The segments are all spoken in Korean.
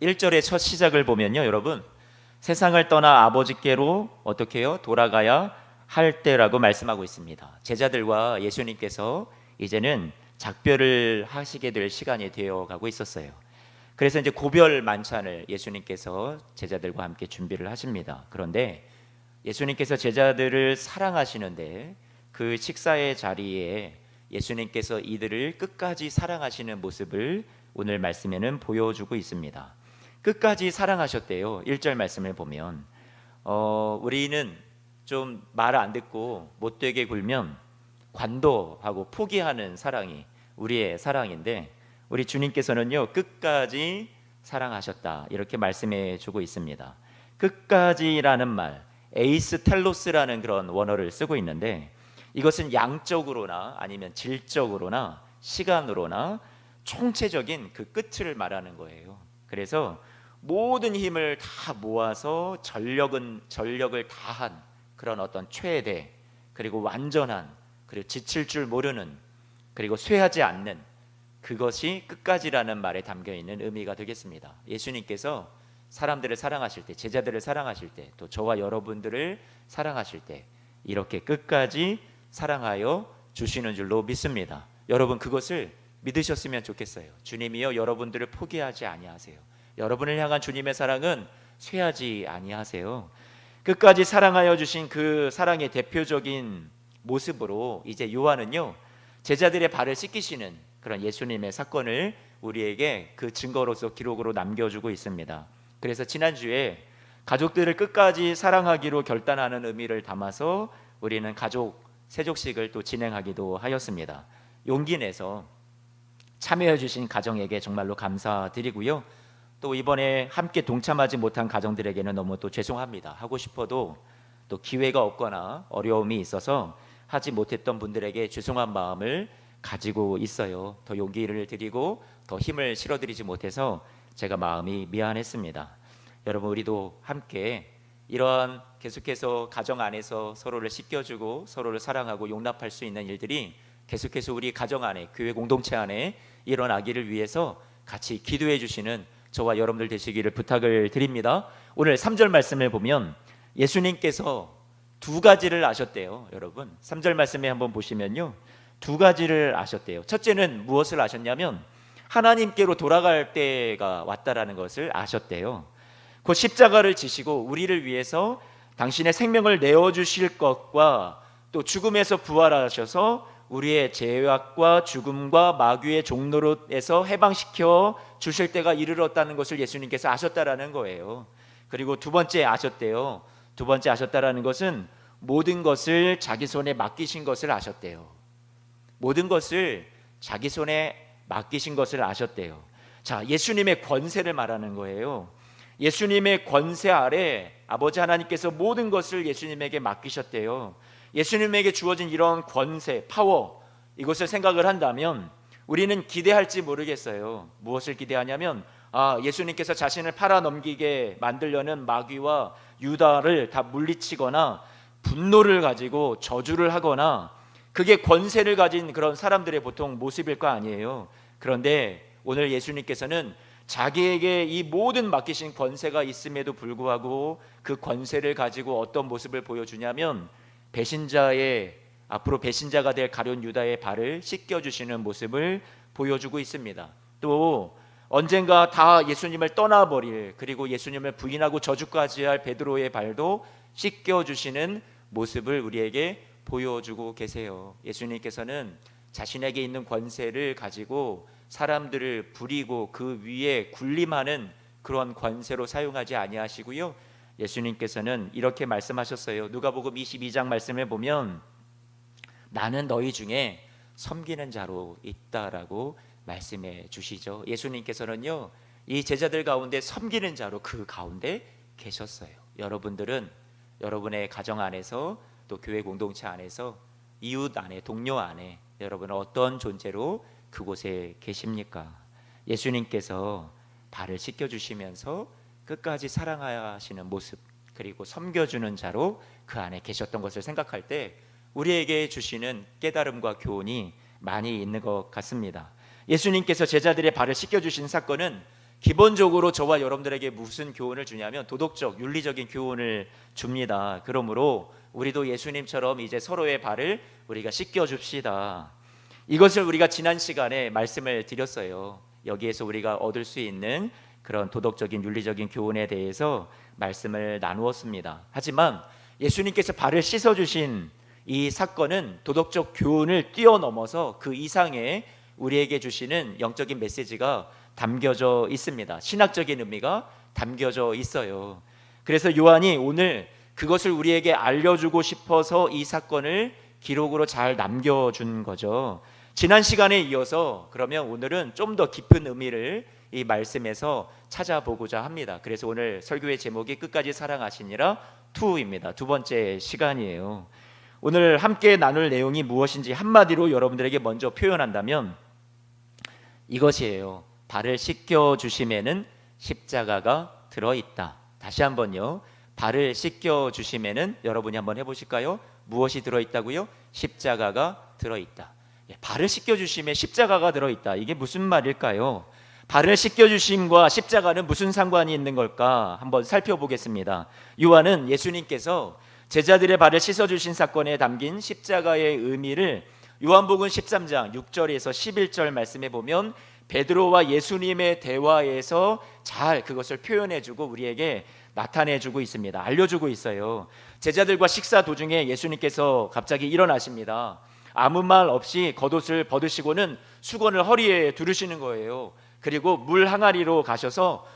1절의 첫 시작을 보면요, 여러분, 세상을 떠나 아버지께로 어떻게 해요? 돌아가야 할 때라고 말씀하고 있습니다. 제자들과 예수님께서 이제는 작별을 하시게 될 시간이 되어 가고 있었어요. 그래서 이제 고별 만찬을 예수님께서 제자들과 함께 준비를 하십니다. 그런데 예수님께서 제자들을 사랑하시는데 그 식사의 자리에 예수님께서 이들을 끝까지 사랑하시는 모습을 오늘 말씀에는 보여주고 있습니다. 끝까지 사랑하셨대요. 1절 말씀을 보면 우리는 좀 말 안 듣고 못되게 굴면 관도하고 포기하는 사랑이 우리의 사랑인데, 우리 주님께서는요 끝까지 사랑하셨다 이렇게 말씀해 주고 있습니다. 끝까지라는 말, 에이스 텔로스라는 그런 원어를 쓰고 있는데, 이것은 양적으로나 아니면 질적으로나 시간으로나 총체적인 그 끝을 말하는 거예요. 그래서 모든 힘을 다 모아서 전력을 다한 그런 어떤 최대, 그리고 완전한, 그리고 지칠 줄 모르는, 그리고 쇠하지 않는, 그것이 끝까지라는 말에 담겨 있는 의미가 되겠습니다. 예수님께서 사람들을 사랑하실 때, 제자들을 사랑하실 때, 또 저와 여러분들을 사랑하실 때 이렇게 끝까지 사랑하여 주시는 줄로 믿습니다. 여러분 그것을 믿으셨으면 좋겠어요. 주님이여 여러분들을 포기하지 아니하세요. 여러분을 향한 주님의 사랑은 쇠하지 아니하세요. 끝까지 사랑하여 주신 그 사랑의 대표적인 모습으로 이제 요한은요 제자들의 발을 씻기시는 그런 예수님의 사건을 우리에게 그 증거로서 기록으로 남겨주고 있습니다. 그래서 지난주에 가족들을 끝까지 사랑하기로 결단하는 의미를 담아서 우리는 가족 세족식을 또 진행하기도 하였습니다. 용기 내서 참여해 주신 가정에게 정말로 감사드리고요. 또 이번에 함께 동참하지 못한 가정들에게는 너무 또 죄송합니다. 하고 싶어도 또 기회가 없거나 어려움이 있어서 하지 못했던 분들에게 죄송한 마음을 가지고 있어요. 더 용기를 드리고 더 힘을 실어드리지 못해서 제가 마음이 미안했습니다. 여러분 우리도 함께 이러한 계속해서 가정 안에서 서로를 씻겨주고 서로를 사랑하고 용납할 수 있는 일들이 계속해서 우리 가정 안에, 교회 공동체 안에 일어나기를 위해서 같이 기도해 주시는 저와 여러분들 되시기를 부탁을 드립니다. 오늘 3절 말씀을 보면 예수님께서 두 가지를 아셨대요. 여러분 3절 말씀에 한번 보시면요 두 가지를 아셨대요. 첫째는 무엇을 아셨냐면 하나님께로 돌아갈 때가 왔다라는 것을 아셨대요. 곧 십자가를 지시고 우리를 위해서 당신의 생명을 내어주실 것과 또 죽음에서 부활하셔서 우리의 죄악과 죽음과 마귀의 종노릇에서 해방시켜 주실 때가 이르렀다는 것을 예수님께서 아셨다라는 거예요. 그리고 두 번째 아셨대요. 두 번째 아셨다라는 것은 모든 것을 자기 손에 맡기신 것을 아셨대요. 모든 것을 자기 손에 맡기신 것을 아셨대요. 자, 예수님의 권세를 말하는 거예요. 예수님의 권세 아래 아버지 하나님께서 모든 것을 예수님에게 맡기셨대요. 예수님에게 주어진 이런 권세, 파워, 이것을 생각을 한다면 우리는 기대할지 모르겠어요. 무엇을 기대하냐면 예수님께서 자신을 팔아넘기게 만들려는 마귀와 유다를 다 물리치거나 분노를 가지고 저주를 하거나, 그게 권세를 가진 그런 사람들의 보통 모습일 거 아니에요. 그런데 오늘 예수님께서는 자기에게 이 모든 맡기신 권세가 있음에도 불구하고 그 권세를 가지고 어떤 모습을 보여주냐면 앞으로 배신자가 될 가룟 유다의 발을 씻겨주시는 모습을 보여주고 있습니다. 또 언젠가 다 예수님을 떠나버릴, 그리고 예수님을 부인하고 저주까지 할 베드로의 발도 씻겨주시는 모습을 우리에게 보여주고 계세요. 예수님께서는 자신에게 있는 권세를 가지고 사람들을 부리고 그 위에 군림하는 그런 권세로 사용하지 아니하시고요. 예수님께서는 이렇게 말씀하셨어요. 누가복음 22장 말씀을 보면 나는 너희 중에 섬기는 자로 있다라고 말씀해 주시죠. 예수님께서는요 이 제자들 가운데 섬기는 자로 그 가운데 계셨어요. 여러분들은 여러분의 가정 안에서 또 교회 공동체 안에서 이웃 안에, 동료 안에 여러분은 어떤 존재로 그곳에 계십니까? 예수님께서 발을 씻겨주시면서 끝까지 사랑하시는 모습, 그리고 섬겨주는 자로 그 안에 계셨던 것을 생각할 때 우리에게 주시는 깨달음과 교훈이 많이 있는 것 같습니다. 예수님께서 제자들의 발을 씻겨주신 사건은 기본적으로 저와 여러분들에게 무슨 교훈을 주냐면 도덕적, 윤리적인 교훈을 줍니다. 그러므로 우리도 예수님처럼 이제 서로의 발을 우리가 씻겨 줍시다. 이것을 우리가 지난 시간에 말씀을 드렸어요. 여기에서 우리가 얻을 수 있는 그런 도덕적인 윤리적인 교훈에 대해서 말씀을 나누었습니다. 하지만 예수님께서 발을 씻어 주신 이 사건은 도덕적 교훈을 뛰어넘어서 그 이상의 우리에게 주시는 영적인 메시지가 담겨져 있습니다. 신학적인 의미가 담겨져 있어요. 그래서 요한이 오늘 그것을 우리에게 알려주고 싶어서 이 사건을 기록으로 잘 남겨준 거죠. 지난 시간에 이어서 그러면 오늘은 좀 더 깊은 의미를 이 말씀에서 찾아보고자 합니다. 그래서 오늘 설교의 제목이 끝까지 사랑하시니라 2입니다. 두 번째 시간이에요. 오늘 함께 나눌 내용이 무엇인지 한마디로 여러분들에게 먼저 표현한다면 이것이에요. 발을 씻겨 주심에는 십자가가 들어있다. 다시 한번요. 발을 씻겨 주심에는 여러분이 한번 해보실까요? 무엇이 들어있다고요? 십자가가 들어있다. 발을 씻겨 주심에 십자가가 들어있다. 이게 무슨 말일까요? 발을 씻겨 주심과 십자가는 무슨 상관이 있는 걸까? 한번 살펴보겠습니다. 요한은 예수님께서 제자들의 발을 씻어 주신 사건에 담긴 십자가의 의미를 요한복음 13장 6절에서 11절 말씀에 보면 베드로와 예수님의 대화에서 잘 그것을 표현해주고 우리에게 나타내주고 있습니다. 알려주고 있어요. 제자들과 식사 도중에 예수님께서 갑자기 일어나십니다. 아무 말 없이 겉옷을 벗으시고는 수건을 허리에 두르시는 거예요. 그리고 물 항아리로 가셔서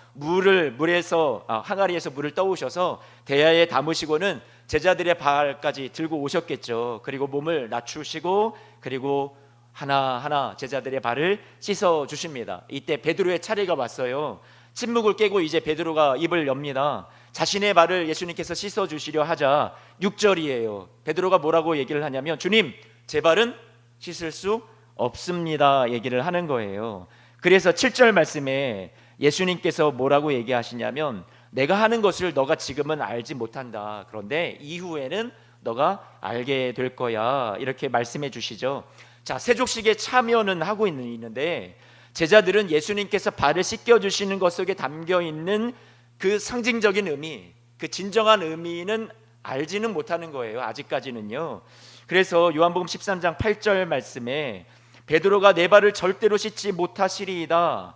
항아리에서 물을 떠오셔서 대야에 담으시고는 제자들의 발까지 들고 오셨겠죠. 그리고 몸을 낮추시고 그리고 하나하나 제자들의 발을 씻어 주십니다. 이때 베드로의 차례가 왔어요. 침묵을 깨고 이제 베드로가 입을 엽니다. 자신의 발을 예수님께서 씻어 주시려 하자 6절이에요. 베드로가 뭐라고 얘기를 하냐면 주님, 제 발은 씻을 수 없습니다 얘기를 하는 거예요. 그래서 7절 말씀에 예수님께서 뭐라고 얘기하시냐면 내가 하는 것을 너가 지금은 알지 못한다. 그런데 이후에는 너가 알게 될 거야. 이렇게 말씀해 주시죠. 자, 세족식에 참여는 하고 있는데 제자들은 예수님께서 발을 씻겨 주시는 것 속에 담겨 있는 그 상징적인 의미, 그 진정한 의미는 알지는 못하는 거예요. 아직까지는요. 그래서 요한복음 13장 8절 말씀에 베드로가 내 발을 절대로 씻지 못하시리이다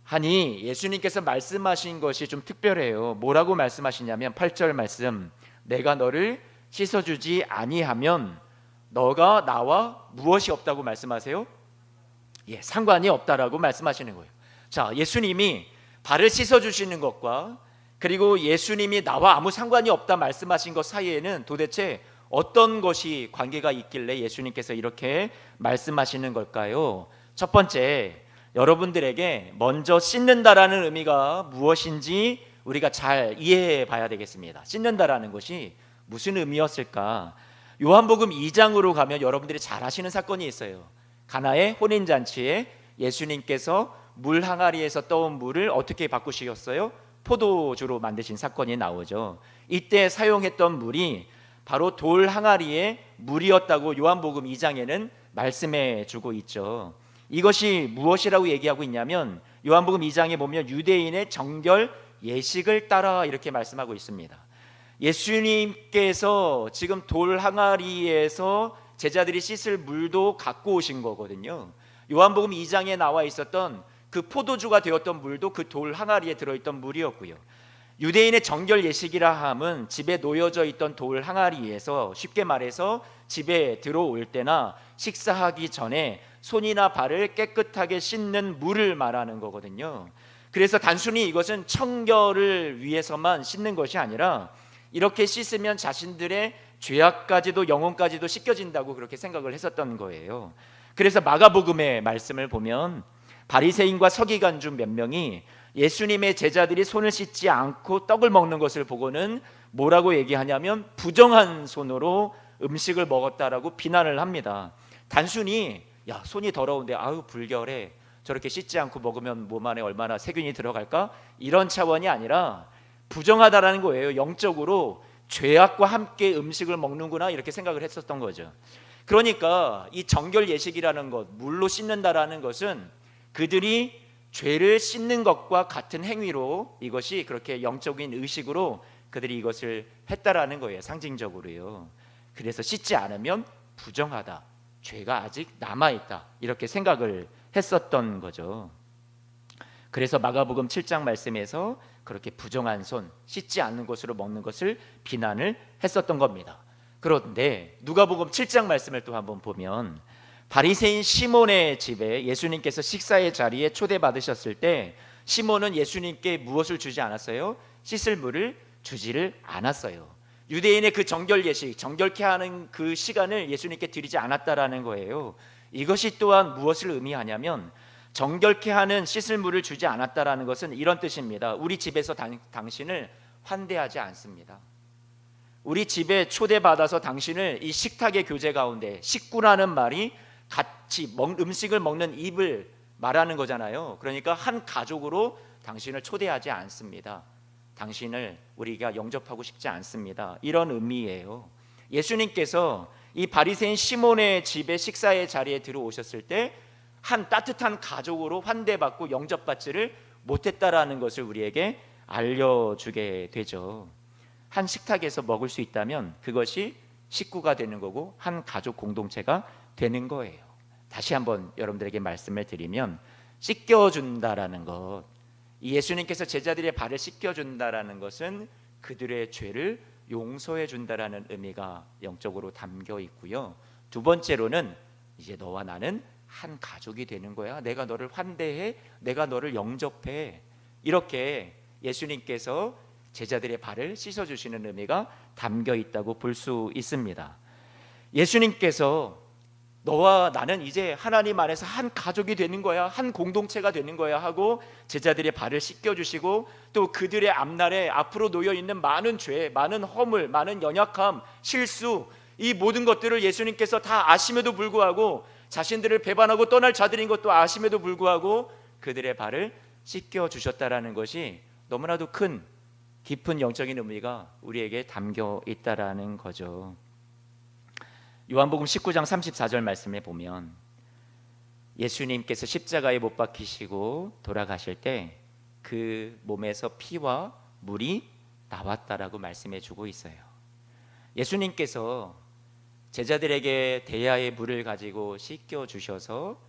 하니 예수님께서 말씀하신 것이 좀 특별해요. 뭐라고 말씀하시냐면 8절 말씀, 내가 너를 씻어주지 아니하면 너가 나와 무엇이 없다고 말씀하세요? 상관이 없다라고 말씀하시는 거예요. 자, 예수님이 발을 씻어주시는 것과 그리고 예수님이 나와 아무 상관이 없다 말씀하신 것 사이에는 도대체 어떤 것이 관계가 있길래 예수님께서 이렇게 말씀하시는 걸까요? 첫 번째, 여러분들에게 먼저 씻는다라는 의미가 무엇인지 우리가 잘 이해해 봐야 되겠습니다. 씻는다라는 것이 무슨 의미였을까? 요한복음 2장으로 가면 여러분들이 잘 아시는 사건이 있어요. 가나의 혼인잔치에 예수님께서 물 항아리에서 떠온 물을 어떻게 바꾸시겠어요? 포도주로 만드신 사건이 나오죠. 이때 사용했던 물이 바로 돌 항아리의 물이었다고 요한복음 2장에는 말씀해 주고 있죠. 이것이 무엇이라고 얘기하고 있냐면 요한복음 2장에 보면 유대인의 정결 예식을 따라 이렇게 말씀하고 있습니다. 예수님께서 지금 돌 항아리에서 제자들이 씻을 물도 갖고 오신 거거든요. 요한복음 2장에 나와 있었던 그 포도주가 되었던 물도 그 돌 항아리에 들어있던 물이었고요. 유대인의 정결 예식이라 함은 집에 놓여져 있던 돌 항아리에서 쉽게 말해서 집에 들어올 때나 식사하기 전에 손이나 발을 깨끗하게 씻는 물을 말하는 거거든요. 그래서 단순히 이것은 청결을 위해서만 씻는 것이 아니라 이렇게 씻으면 자신들의 죄악까지도 영혼까지도 씻겨진다고 그렇게 생각을 했었던 거예요. 그래서 마가복음의 말씀을 보면 바리새인과 서기관중 몇 명이 예수님의 제자들이 손을 씻지 않고 떡을 먹는 것을 보고는 뭐라고 얘기하냐면 부정한 손으로 음식을 먹었다라고 비난을 합니다. 단순히 야, 손이 더러운데 아유 불결해, 저렇게 씻지 않고 먹으면 몸 안에 얼마나 세균이 들어갈까? 이런 차원이 아니라 부정하다라는 거예요. 영적으로 죄악과 함께 음식을 먹는구나 이렇게 생각을 했었던 거죠. 그러니까 이 정결 예식이라는 것, 물로 씻는다라는 것은 그들이 죄를 씻는 것과 같은 행위로 이것이 그렇게 영적인 의식으로 그들이 이것을 했다라는 거예요. 상징적으로요. 그래서 씻지 않으면 부정하다, 죄가 아직 남아있다, 이렇게 생각을 했었던 거죠. 그래서 마가복음 7장 말씀에서 그렇게 부정한 손, 씻지 않는 것으로 먹는 것을 비난을 했었던 겁니다. 그런데 누가복음 7장 말씀을 또 한번 보면 바리새인 시몬의 집에 예수님께서 식사의 자리에 초대받으셨을 때 시몬은 예수님께 무엇을 주지 않았어요? 씻을 물을 주지를 않았어요. 유대인의 그 정결 예식, 정결케 하는 그 시간을 예수님께 드리지 않았다라는 거예요. 이것이 또한 무엇을 의미하냐면 정결케 하는 씻을 물을 주지 않았다라는 것은 이런 뜻입니다. 우리 집에서 당신을 환대하지 않습니다. 우리 집에 초대받아서 당신을 이 식탁의 교제 가운데, 식구라는 말이 같이 음식을 먹는 입을 말하는 거잖아요. 그러니까 한 가족으로 당신을 초대하지 않습니다. 당신을 우리가 영접하고 싶지 않습니다. 이런 의미예요. 예수님께서 이 바리새인 시몬의 집에 식사의 자리에 들어오셨을 때 한 따뜻한 가족으로 환대받고 영접받지를 못했다라는 것을 우리에게 알려주게 되죠. 한 식탁에서 먹을 수 있다면 그것이 식구가 되는 거고 한 가족 공동체가 되는 거예요. 다시 한번 여러분들에게 말씀을 드리면 씻겨준다라는 것, 예수님께서 제자들의 발을 씻겨준다라는 것은 그들의 죄를 용서해 준다라는 의미가 영적으로 담겨 있고요. 두 번째로는 이제 너와 나는 한 가족이 되는 거야. 내가 너를 환대해, 내가 너를 영접해. 이렇게 예수님께서 제자들의 발을 씻어주시는 의미가 담겨 있다고 볼 수 있습니다. 예수님께서 너와 나는 이제 하나님 안에서 한 가족이 되는 거야, 한 공동체가 되는 거야 하고 제자들의 발을 씻겨주시고 또 그들의 앞날에 앞으로 놓여있는 많은 죄, 많은 허물, 많은 연약함, 실수, 이 모든 것들을 예수님께서 다 아심에도 불구하고 자신들을 배반하고 떠날 자들인 것도 아심에도 불구하고 그들의 발을 씻겨주셨다라는 것이 너무나도 큰 깊은 영적인 의미가 우리에게 담겨 있다라는 거죠. 요한복음 19장 34절 말씀에 보면 예수님께서 십자가에 못 박히시고 돌아가실 때 그 몸에서 피와 물이 나왔다라고 말씀해 주고 있어요. 예수님께서 제자들에게 대야의 물을 가지고 씻겨 주셔서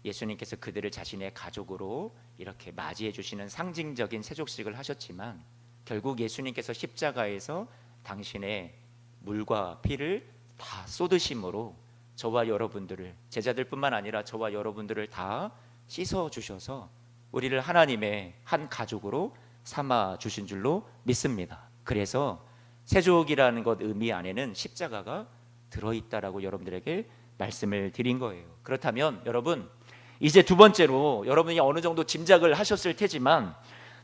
예수님께서 그들을 자신의 가족으로 이렇게 맞이해 주시는 상징적인 세족식을 하셨지만 결국 예수님께서 십자가에서 당신의 물과 피를 다 쏟으심으로 저와 여러분들을, 제자들뿐만 아니라 저와 여러분들을 다 씻어 주셔서 우리를 하나님의 한 가족으로 삼아 주신 줄로 믿습니다. 그래서 세족이라는 것 의미 안에는 십자가가 들어있다라고 여러분들에게 말씀을 드린 거예요. 그렇다면 여러분, 이제 두 번째로 여러분이 어느 정도 짐작을 하셨을 테지만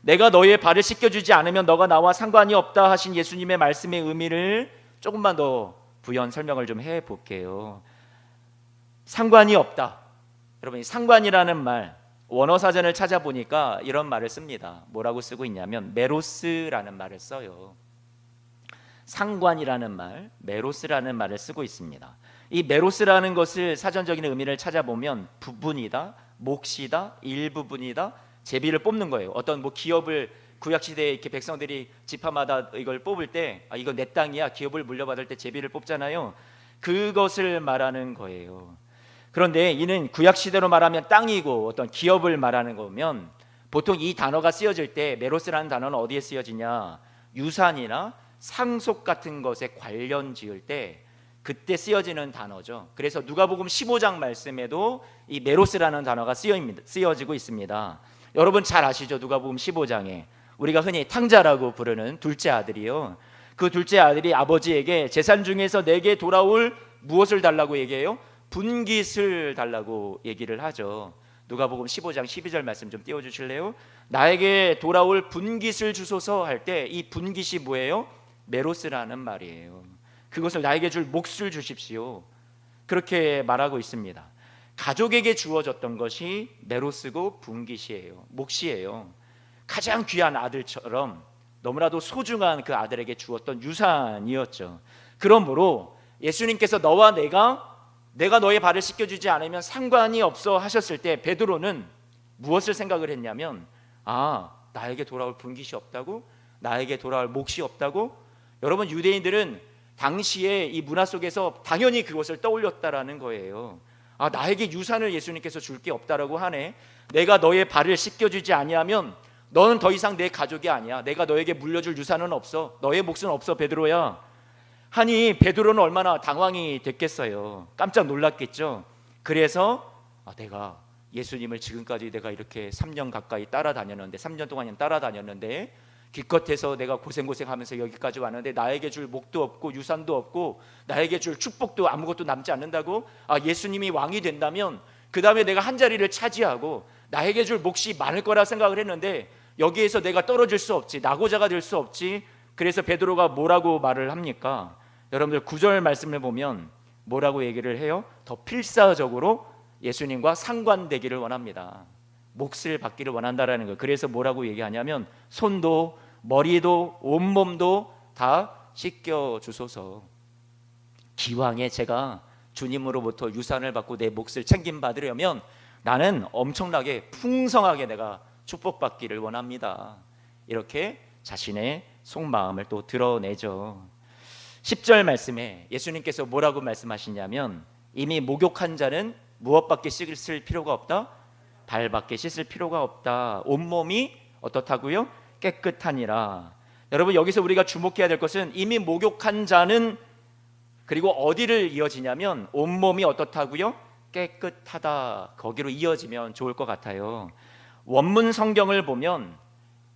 내가 너의 발을 씻겨주지 않으면 너가 나와 상관이 없다 하신 예수님의 말씀의 의미를 조금만 더 부연 설명을 좀 해볼게요. 상관이 없다. 여러분, 이 상관이라는 말 원어 사전을 찾아보니까 이런 말을 씁니다. 뭐라고 쓰고 있냐면 메로스라는 말을 써요. 상관이라는 말, 메로스라는 말을 쓰고 있습니다. 이 메로스라는 것을 사전적인 의미를 찾아보면 부분이다, 몫이다, 일부분이다, 제비를 뽑는 거예요. 어떤 기업을 구약 시대에 이렇게 백성들이 지파마다 이걸 뽑을 때 이거 내 땅이야, 기업을 물려받을 때 제비를 뽑잖아요. 그것을 말하는 거예요. 그런데 이는 구약 시대로 말하면 땅이고 어떤 기업을 말하는 거면 보통 이 단어가 쓰여질 때 메로스라는 단어는 어디에 쓰여지냐? 유산이나 상속 같은 것에 관련 지을 때 그때 쓰여지는 단어죠. 그래서 누가복음 15장 말씀에도 이 메로스라는 단어가 쓰여지고 있습니다. 여러분 잘 아시죠? 누가복음 15장에 우리가 흔히 탕자라고 부르는 둘째 아들이요. 그 둘째 아들이 아버지에게 재산 중에서 내게 돌아올 무엇을 달라고 얘기해요? 분깃을 달라고 얘기를 하죠. 누가복음 15장 12절 말씀 좀 띄워주실래요? 나에게 돌아올 분깃을 주소서 할 때 이 분깃이 뭐예요? 메로스라는 말이에요. 그것을 나에게 줄 몫을 주십시오. 그렇게 말하고 있습니다. 가족에게 주어졌던 것이 메로스고 분깃이에요. 몫이에요. 가장 귀한 아들처럼 너무나도 소중한 그 아들에게 주었던 유산이었죠. 그러므로 예수님께서 너와 내가 너의 발을 씻겨주지 않으면 상관이 없어 하셨을 때 베드로는 무엇을 생각을 했냐면 나에게 돌아올 분깃이 없다고? 나에게 돌아올 몫이 없다고? 여러분, 유대인들은 당시에 이 문화 속에서 당연히 그것을 떠올렸다라는 거예요. 나에게 유산을 예수님께서 줄 게 없다라고 하네. 내가 너의 발을 씻겨주지 아니하면 너는 더 이상 내 가족이 아니야. 내가 너에게 물려줄 유산은 없어. 너의 몫은 없어, 베드로야. 하니 베드로는 얼마나 당황이 됐겠어요. 깜짝 놀랐겠죠. 그래서 내가 예수님을 지금까지 내가 이렇게 3년 가까이 따라다녔는데, 3년 동안 따라다녔는데, 기껏해서 내가 고생하면서 여기까지 왔는데 나에게 줄 목도 없고 유산도 없고 나에게 줄 축복도 아무것도 남지 않는다고? 예수님이 왕이 된다면 그 다음에 내가 한 자리를 차지하고 나에게 줄 몫이 많을 거라 생각을 했는데, 여기에서 내가 떨어질 수 없지, 낙오자가 될 수 없지. 그래서 베드로가 뭐라고 말을 합니까? 여러분들 9절 말씀을 보면 뭐라고 얘기를 해요? 더 필사적으로 예수님과 상관되기를 원합니다. 몫을 받기를 원한다라는 거예요. 그래서 뭐라고 얘기하냐면 손도 머리도 온몸도 다 씻겨주소서. 기왕에 제가 주님으로부터 유산을 받고 내 몫을 챙김받으려면 나는 엄청나게 풍성하게 내가 축복받기를 원합니다. 이렇게 자신의 속마음을 또 드러내죠. 10절 말씀에 예수님께서 뭐라고 말씀하시냐면 이미 목욕한 자는 무엇밖에 씻을 필요가 없다? 발밖에 씻을 필요가 없다. 온몸이 어떻다고요? 깨끗하니라. 여러분, 여기서 우리가 주목해야 될 것은 이미 목욕한 자는, 그리고 어디를 이어지냐면 온몸이 어떻다고요? 깨끗하다. 거기로 이어지면 좋을 것 같아요. 원문 성경을 보면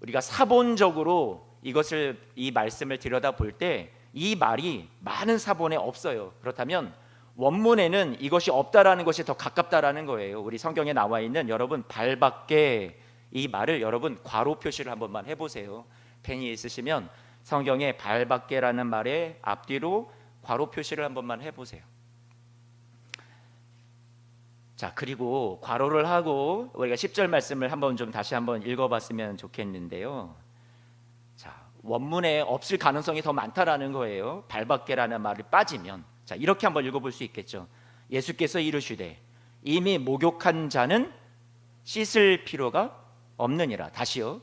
우리가 사본적으로 이 말씀을 들여다볼 때 이 말이 많은 사본에 없어요. 그렇다면 원문에는 이것이 없다라는 것이 더 가깝다라는 거예요. 우리 성경에 나와 있는 여러분 발밖에, 이 말을 여러분 괄호 표시를 한 번만 해보세요. 펜이 있으시면 성경에 발밖에라는 말의 앞뒤로 괄호 표시를 한 번만 해보세요. 자, 그리고 괄호를 하고 우리가 10절 말씀을 한번 좀 다시 한번 읽어봤으면 좋겠는데요. 자, 원문에 없을 가능성이 더 많다라는 거예요. 발밖에라는 말을 빠지면. 자, 이렇게 한번 읽어볼 수 있겠죠. 예수께서 이르시되 이미 목욕한 자는 씻을 필요가 없느니라. 다시요.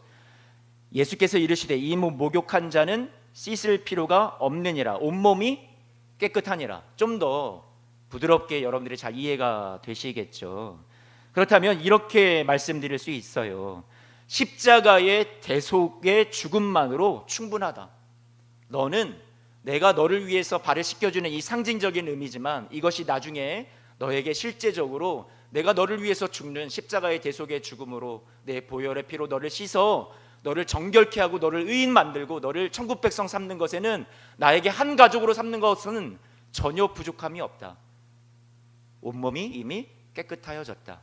예수께서 이르시되 이미 목욕한 자는 씻을 필요가 없느니라. 온몸이 깨끗하니라. 좀 더 부드럽게 여러분들이 잘 이해가 되시겠죠. 그렇다면 이렇게 말씀드릴 수 있어요. 십자가의 대속의 죽음만으로 충분하다. 너는 내가 너를 위해서 발을 씻겨주는 이 상징적인 의미지만 이것이 나중에 너에게 실제적으로 내가 너를 위해서 죽는 십자가의 대속의 죽음으로 내 보혈의 피로 너를 씻어 너를 정결케 하고 너를 의인 만들고 너를 천국 백성 삼는 것에는, 나에게 한 가족으로 삼는 것은 전혀 부족함이 없다. 온몸이 이미 깨끗하여졌다.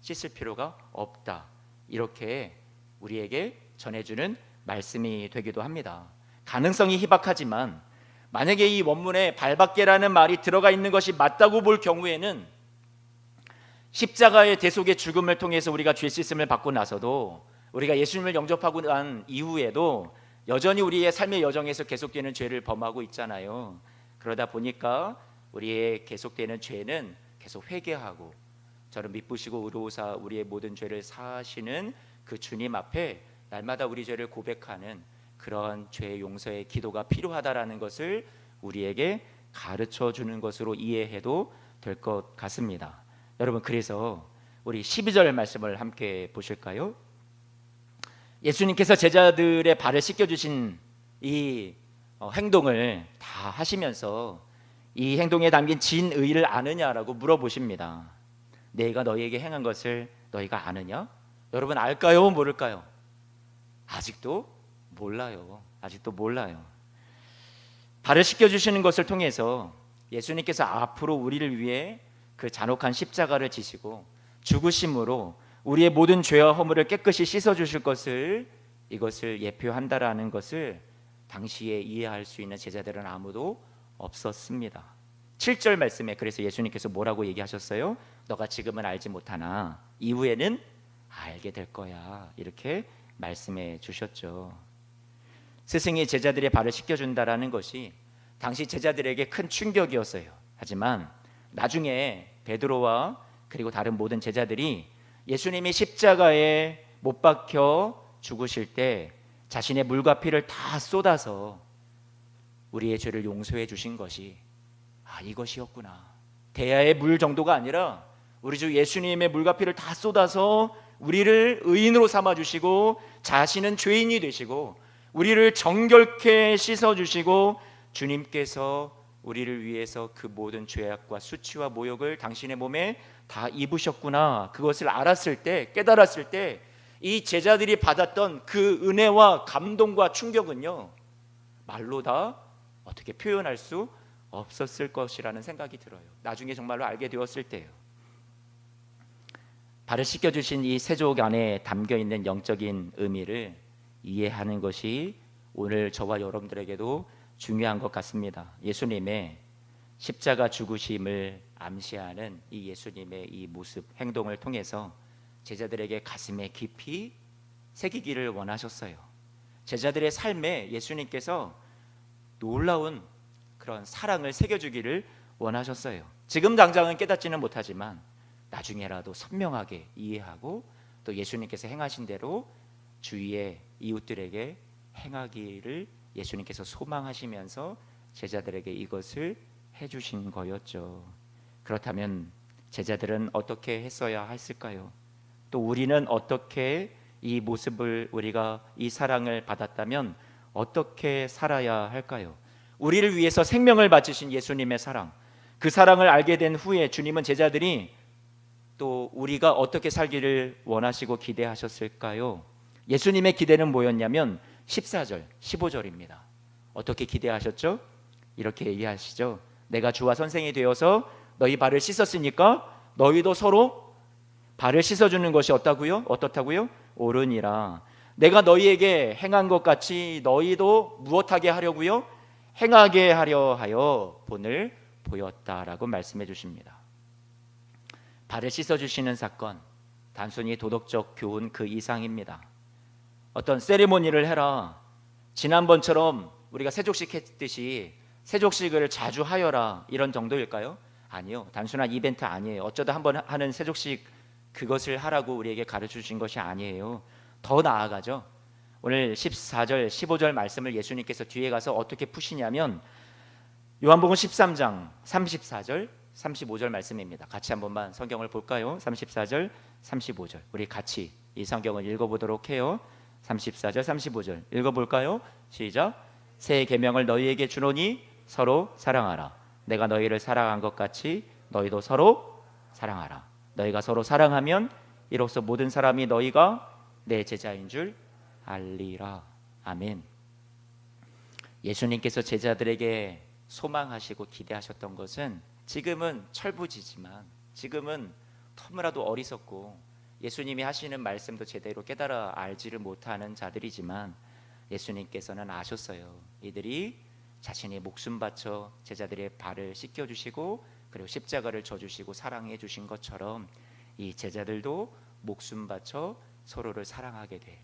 씻을 필요가 없다. 이렇게 우리에게 전해주는 말씀이 되기도 합니다. 가능성이 희박하지만 만약에 이 원문에 발밖에라는 말이 들어가 있는 것이 맞다고 볼 경우에는 십자가의 대속의 죽음을 통해서 우리가 죄 씻음을 받고 나서도, 우리가 예수님을 영접하고 난 이후에도 여전히 우리의 삶의 여정에서 계속되는 죄를 범하고 있잖아요. 그러다 보니까 우리의 계속되는 죄는 계속 회개하고 저를 미쁘시고 의로우사 우리의 모든 죄를 사하시는 그 주님 앞에 날마다 우리 죄를 고백하는 그런 죄 용서의 기도가 필요하다라는 것을 우리에게 가르쳐 주는 것으로 이해해도 될 것 같습니다. 여러분, 그래서 우리 12절 말씀을 함께 보실까요? 예수님께서 제자들의 발을 씻겨주신 이 행동을 다 하시면서 이 행동에 담긴 진의를 아느냐라고 물어보십니다. 내가 너희에게 행한 것을 너희가 아느냐? 여러분, 알까요? 모를까요? 아직도 몰라요. 아직도 몰라요. 발을 씻겨주시는 것을 통해서 예수님께서 앞으로 우리를 위해 그 잔혹한 십자가를 지시고 죽으심으로 우리의 모든 죄와 허물을 깨끗이 씻어주실 것을, 이것을 예표한다라는 것을 당시에 이해할 수 있는 제자들은 아무도 없었습니다. 7절 말씀에 그래서 예수님께서 뭐라고 얘기하셨어요? 너가 지금은 알지 못하나 이후에는 알게 될 거야. 이렇게 말씀해 주셨죠. 스승이 제자들의 발을 씻겨준다라는 것이 당시 제자들에게 큰 충격이었어요. 하지만 나중에 베드로와 그리고 다른 모든 제자들이 예수님이 십자가에 못 박혀 죽으실 때 자신의 물과 피를 다 쏟아서 우리의 죄를 용서해 주신 것이 이것이었구나. 대야의 물 정도가 아니라 우리 주 예수님의 물과 피를 다 쏟아서 우리를 의인으로 삼아 주시고 자신은 죄인이 되시고 우리를 정결케 씻어 주시고 주님께서 우리를 위해서 그 모든 죄악과 수치와 모욕을 당신의 몸에 다 입으셨구나. 그것을 알았을 때, 깨달았을 때 이 제자들이 받았던 그 은혜와 감동과 충격은요, 말로 다 어떻게 표현할 수 없었을 것이라는 생각이 들어요. 나중에 정말로 알게 되었을 때요. 발을 씻겨주신 이 세족 안에 담겨있는 영적인 의미를 이해하는 것이 오늘 저와 여러분들에게도 중요한 것 같습니다. 예수님의 십자가 죽으심을 암시하는 이 예수님의 이 모습, 행동을 통해서 제자들에게 가슴에 깊이 새기기를 원하셨어요. 제자들의 삶에 예수님께서 놀라운 그런 사랑을 새겨주기를 원하셨어요. 지금 당장은 깨닫지는 못하지만 나중에라도 선명하게 이해하고 또 예수님께서 행하신 대로 주위의 이웃들에게 행하기를 예수님께서 소망하시면서 제자들에게 이것을 해주신 거였죠. 그렇다면 제자들은 어떻게 했어야 했을까요? 또 우리는 어떻게 이 모습을, 우리가 이 사랑을 받았다면 어떻게 살아야 할까요? 우리를 위해서 생명을 바치신 예수님의 사랑, 그 사랑을 알게 된 후에 주님은 제자들이 또 우리가 어떻게 살기를 원하시고 기대하셨을까요? 예수님의 기대는 뭐였냐면 14절, 15절입니다. 어떻게 기대하셨죠? 이렇게 얘기하시죠. 내가 주와 선생이 되어서 너희 발을 씻었으니까 너희도 서로 발을 씻어주는 것이 어떻다고요? 옳으니라. 내가 너희에게 행한 것 같이 너희도 무엇하게 하려고요? 행하게 하려 하여 본을 보였다라고 말씀해 주십니다. 발을 씻어주시는 사건, 단순히 도덕적 교훈 그 이상입니다. 어떤 세리머니를 해라, 지난번처럼 우리가 세족식 했듯이 세족식을 자주 하여라, 이런 정도일까요? 아니요, 단순한 이벤트 아니에요. 어쩌다 한번 하는 세족식, 그것을 하라고 우리에게 가르쳐 주신 것이 아니에요. 더 나아가죠. 오늘 14절 15절 말씀을 예수님께서 뒤에 가서 어떻게 푸시냐면 요한복음 13장 34절 35절 말씀입니다. 같이 한번만 성경을 볼까요? 34절 35절 우리 같이 이 성경을 읽어보도록 해요. 34절 35절 읽어볼까요? 시작. 새 계명을 너희에게 주노니 서로 사랑하라. 내가 너희를 사랑한 것 같이 너희도 서로 사랑하라. 너희가 서로 사랑하면 이로써 모든 사람이 너희가 내 제자인 줄 알리라. 아멘. 예수님께서 제자들에게 소망하시고 기대하셨던 것은 지금은 철부지지만, 지금은 너무나도 어리석고 예수님이 하시는 말씀도 제대로 깨달아 알지를 못하는 자들이지만 예수님께서는 아셨어요. 이들이 자신의 목숨 바쳐 제자들의 발을 씻겨주시고 그리고 십자가를 져주시고 사랑해 주신 것처럼 이 제자들도 목숨 바쳐 서로를 사랑하게 될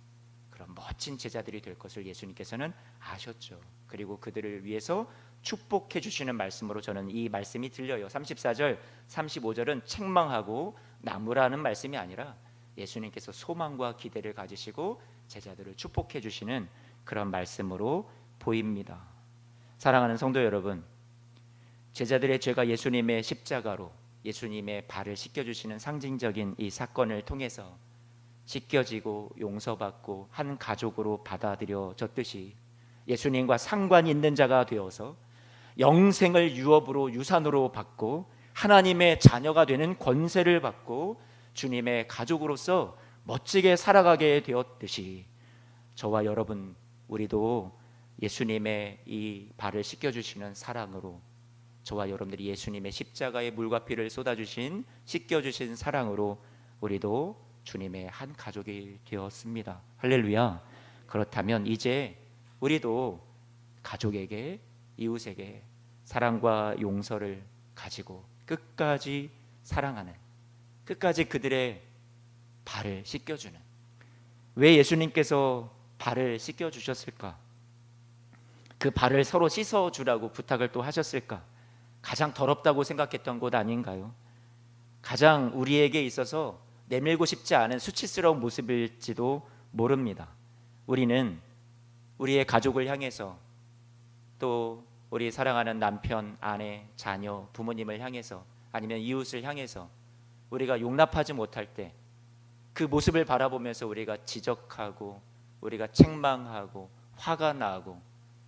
그런 멋진 제자들이 될 것을 예수님께서는 아셨죠. 그리고 그들을 위해서 축복해 주시는 말씀으로 저는 이 말씀이 들려요. 34절 35절은 책망하고 나무라는 말씀이 아니라 예수님께서 소망과 기대를 가지시고 제자들을 축복해 주시는 그런 말씀으로 보입니다. 사랑하는 성도 여러분, 제자들의 죄가 예수님의 십자가로 예수님의 발을 씻겨주시는 상징적인 이 사건을 통해서 씻겨지고 용서받고 한 가족으로 받아들여졌듯이 예수님과 상관이 있는 자가 되어서 영생을 유업으로 유산으로 받고 하나님의 자녀가 되는 권세를 받고 주님의 가족으로서 멋지게 살아가게 되었듯이 저와 여러분 우리도 예수님의 이 발을 씻겨주시는 사랑으로 저와 여러분들이 예수님의 십자가의 물과 피를 쏟아주신 씻겨주신 사랑으로 우리도 주님의 한 가족이 되었습니다. 할렐루야. 그렇다면 이제 우리도 가족에게 이웃에게 사랑과 용서를 가지고 끝까지 사랑하는, 끝까지 그들의 발을 씻겨주는, 왜 예수님께서 발을 씻겨주셨을까? 그 발을 서로 씻어주라고 부탁을 또 하셨을까? 가장 더럽다고 생각했던 곳 아닌가요? 가장 우리에게 있어서 내밀고 싶지 않은 수치스러운 모습일지도 모릅니다. 우리는 우리의 가족을 향해서, 또 우리 사랑하는 남편, 아내, 자녀, 부모님을 향해서, 아니면 이웃을 향해서 우리가 용납하지 못할 때 그 모습을 바라보면서 우리가 지적하고, 우리가 책망하고, 화가 나고,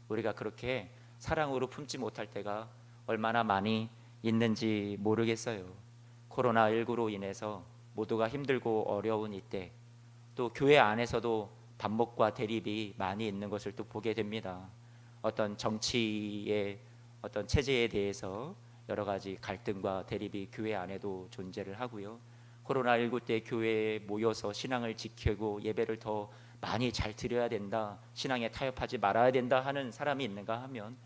우리가 그렇게 사랑으로 품지 못할 때가 얼마나 많이 있는지 모르겠어요. 코로나19로 인해서 모두가 힘들고 어려운 이때, 또 교회 안에서도 반목과 대립이 많이 있는 것을 또 보게 됩니다. 어떤 정치의 어떤 체제에 대해서 여러 가지 갈등과 대립이 교회 안에도 존재를 하고요. 코로나19 때 교회에 모여서 신앙을 지키고 예배를 더 많이 잘 드려야 된다, 신앙에 타협하지 말아야 된다 하는 사람이 있는가 하면,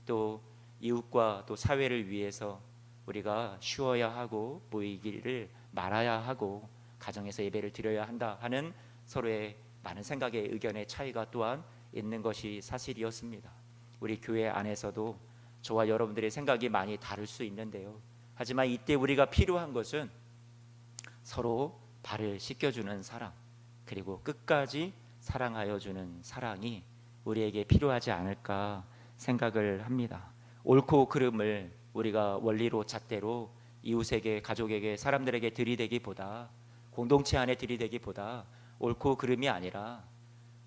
또 이웃과 또 사회를 위해서 우리가 쉬어야 하고 모이기를 말아야 하고 가정에서 예배를 드려야 한다 하는 서로의 많은 생각의 의견의 차이가 또한 있는 것이 사실이었습니다. 우리 교회 안에서도 저와 여러분들의 생각이 많이 다를 수 있는데요, 하지만 이때 우리가 필요한 것은 서로 발을 씻겨주는 사랑, 그리고 끝까지 사랑하여 주는 사랑이 우리에게 필요하지 않을까 생각을 합니다. 옳고 그름을 우리가 원리로 잣대로 이웃에게, 가족에게, 사람들에게 들이대기보다, 공동체 안에 들이대기보다 옳고 그름이 아니라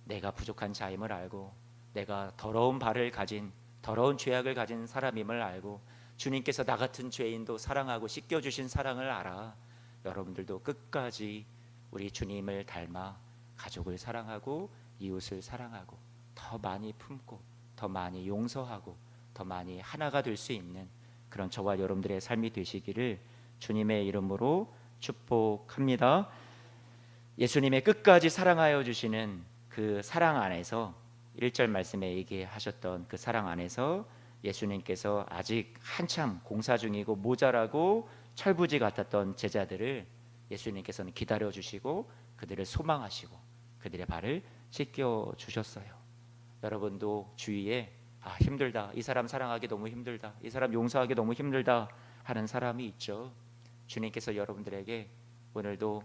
내가 부족한 자임을 알고, 내가 더러운 발을 가진, 더러운 죄악을 가진 사람임을 알고, 주님께서 나 같은 죄인도 사랑하고 씻겨주신 사랑을 알아 여러분들도 끝까지 우리 주님을 닮아 가족을 사랑하고 이웃을 사랑하고 더 많이 품고 더 많이 용서하고 더 많이 하나가 될 수 있는 그런 저와 여러분들의 삶이 되시기를 주님의 이름으로 축복합니다. 예수님의 끝까지 사랑하여 주시는 그 사랑 안에서 1절 말씀에 얘기하셨던 그 사랑 안에서 예수님께서 아직 한참 공사 중이고 모자라고 철부지 같았던 제자들을 예수님께서는 기다려 주시고 그들을 소망하시고 그들의 발을 씻겨 주셨어요. 여러분도 주위에 힘들다, 이 사람 사랑하기 너무 힘들다, 이 사람 용서하기 너무 힘들다 하는 사람이 있죠. 주님께서 여러분들에게 오늘도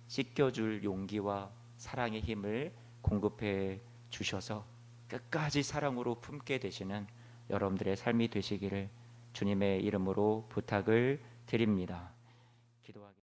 씻겨줄 용기와 사랑의 힘을 공급해 주셔서 끝까지 사랑으로 품게 되시는 여러분들의 삶이 되시기를 주님의 이름으로 부탁을 드립니다. 기도하겠습니다.